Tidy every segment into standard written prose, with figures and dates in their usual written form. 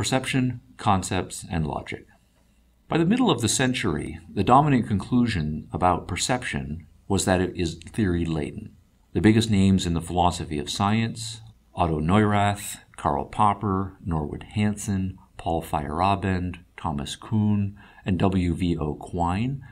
Perception, concepts, and logic. By the middle of the century, the dominant conclusion about perception was that it is theory-laden. The biggest names in the philosophy of science, Otto Neurath, Karl Popper, Norwood Hansen, Paul Feyerabend, Thomas Kuhn, and W.V.O. Quine,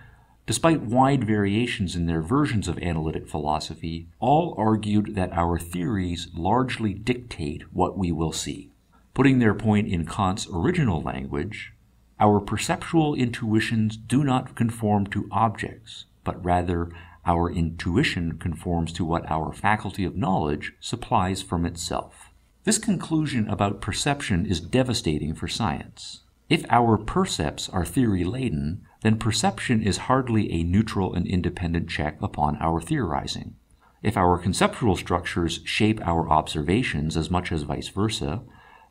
despite wide variations in their versions of analytic philosophy, all argued that our theories largely dictate what we will see. Putting their point in Kant's original language, our perceptual intuitions do not conform to objects, but rather our intuition conforms to what our faculty of knowledge supplies from itself. This conclusion about perception is devastating for science. If our percepts are theory-laden, then perception is hardly a neutral and independent check upon our theorizing. If our conceptual structures shape our observations as much as vice versa,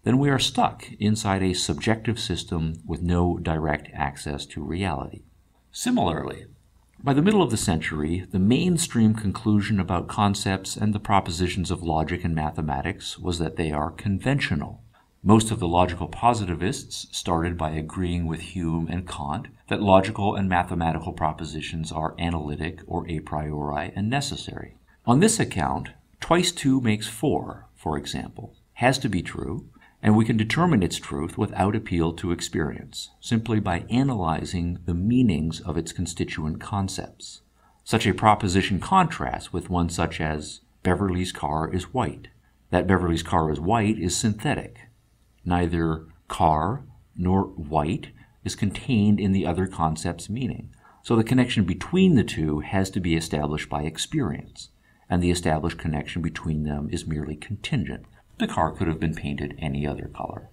then we are stuck inside a subjective system with no direct access to reality. Similarly, by the middle of the century, the mainstream conclusion about concepts and the propositions of logic and mathematics was that they are conventional. Most of the logical positivists started by agreeing with Hume and Kant that logical and mathematical propositions are analytic or a priori and necessary. On this account, twice 2 makes 4, for example, has to be true, and we can determine its truth without appeal to experience, simply by analyzing the meanings of its constituent concepts. Such a proposition contrasts with one such as, Beverly's car is white. That Beverly's car is white is synthetic. Neither car nor white is contained in the other concept's meaning, so the connection between the two has to be established by experience, and the established connection between them is merely contingent. The car could have been painted any other color.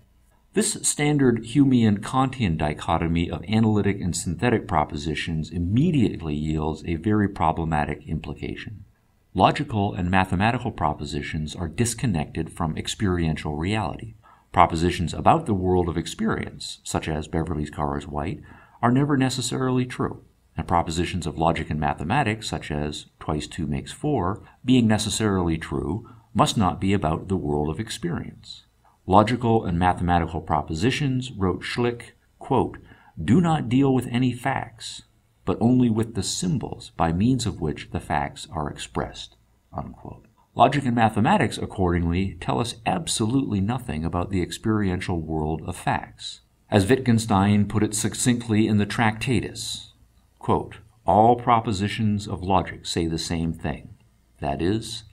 This standard Humean-Kantian dichotomy of analytic and synthetic propositions immediately yields a very problematic implication. Logical and mathematical propositions are disconnected from experiential reality. Propositions about the world of experience, such as Beverly's car is white, are never necessarily true, and propositions of logic and mathematics, such as twice 2 makes 4, being necessarily true, must not be about the world of experience. Logical and mathematical propositions, wrote Schlick, quote, do not deal with any facts, but only with the symbols by means of which the facts are expressed, unquote. Logic and mathematics, accordingly, tell us absolutely nothing about the experiential world of facts. As Wittgenstein put it succinctly in the Tractatus, quote, all propositions of logic say the same thing, that is,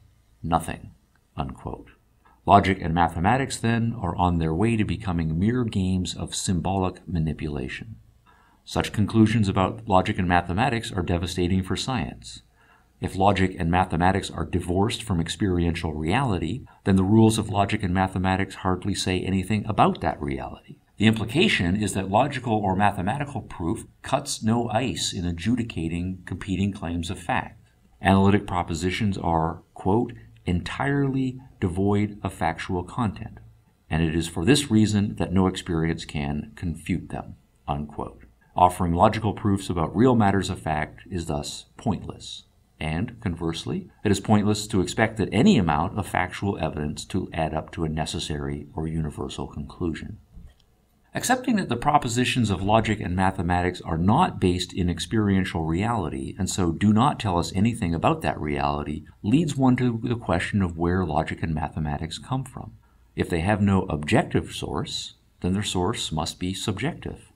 nothing. Unquote. Logic and mathematics, then, are on their way to becoming mere games of symbolic manipulation. Such conclusions about logic and mathematics are devastating for science. If logic and mathematics are divorced from experiential reality, then the rules of logic and mathematics hardly say anything about that reality. The implication is that logical or mathematical proof cuts no ice in adjudicating competing claims of fact. Analytic propositions are, quote, entirely devoid of factual content, and it is for this reason that no experience can confute them, unquote. Offering logical proofs about real matters of fact is thus pointless, and, conversely, it is pointless to expect that any amount of factual evidence to add up to a necessary or universal conclusion. Accepting that the propositions of logic and mathematics are not based in experiential reality and so do not tell us anything about that reality leads one to the question of where logic and mathematics come from. If they have no objective source, then their source must be subjective.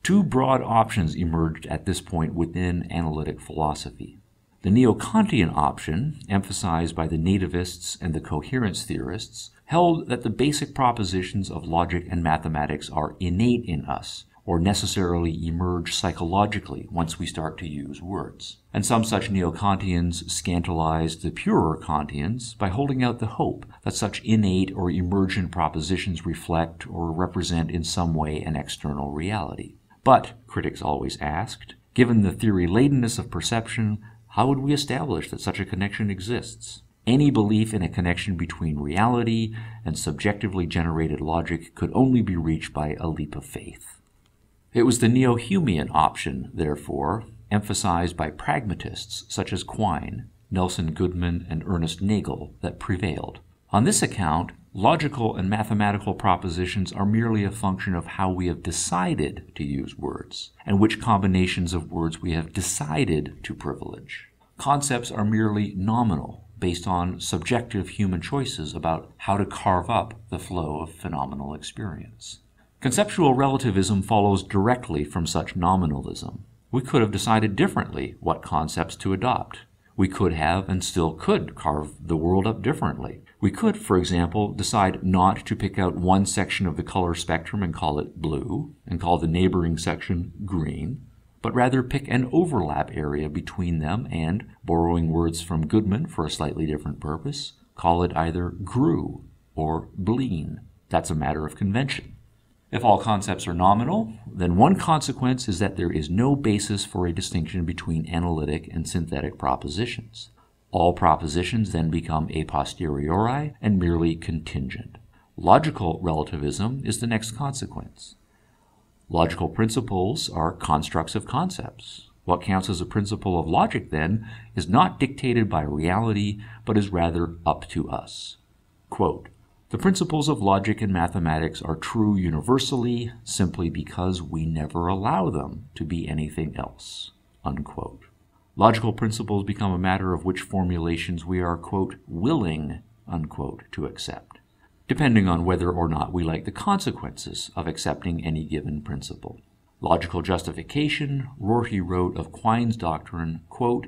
Two broad options emerged at this point within analytic philosophy. The neo-Kantian option, emphasized by the nativists and the coherence theorists, held that the basic propositions of logic and mathematics are innate in us, or necessarily emerge psychologically once we start to use words. And some such neo-Kantians scandalized the purer Kantians by holding out the hope that such innate or emergent propositions reflect or represent in some way an external reality. But, critics always asked, given the theory-ladenness of perception, how would we establish that such a connection exists? Any belief in a connection between reality and subjectively generated logic could only be reached by a leap of faith. It was the neo-Humean option, therefore, emphasized by pragmatists such as Quine, Nelson Goodman, and Ernest Nagel, that prevailed. On this account, Logical and mathematical propositions are merely a function of how we have decided to use words, and which combinations of words we have decided to privilege. Concepts are merely nominal, based on subjective human choices about how to carve up the flow of phenomenal experience. Conceptual relativism follows directly from such nominalism. We could have decided differently what concepts to adopt. We could have and still could carve the world up differently. We could, for example, decide not to pick out one section of the color spectrum and call it blue, and call the neighboring section green, but rather pick an overlap area between them and, borrowing words from Goodman for a slightly different purpose, call it either grew or bleen. That's a matter of convention. If all concepts are nominal, then one consequence is that there is no basis for a distinction between analytic and synthetic propositions. All propositions then become a posteriori and merely contingent. Logical relativism is the next consequence. Logical principles are constructs of concepts. What counts as a principle of logic, then, is not dictated by reality, but is rather up to us. Quote, "The principles of logic and mathematics are true universally simply because we never allow them to be anything else." Unquote. Logical principles become a matter of which formulations we are, quote, "willing," unquote, to accept, depending on whether or not we like the consequences of accepting any given principle. Logical justification, Rorty wrote of Quine's doctrine, quote,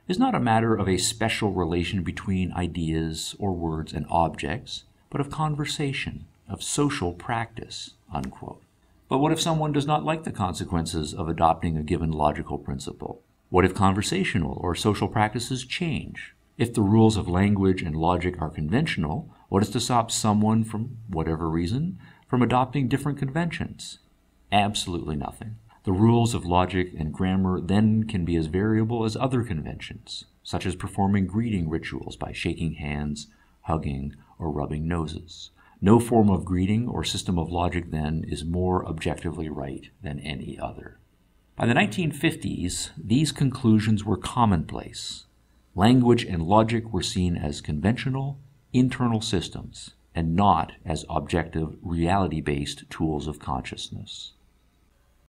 "is not a matter of a special relation between ideas or words and objects, but of conversation, of social practice," unquote. But what if someone does not like the consequences of adopting a given logical principle? What if conversational or social practices change? If the rules of language and logic are conventional, what is to stop someone, from whatever reason, from adopting different conventions? Absolutely nothing. The rules of logic and grammar then can be as variable as other conventions, such as performing greeting rituals by shaking hands, hugging, or rubbing noses. No form of greeting or system of logic, then, is more objectively right than any other. By the 1950s, these conclusions were commonplace. Language and logic were seen as conventional, internal systems, and not as objective, reality-based tools of consciousness.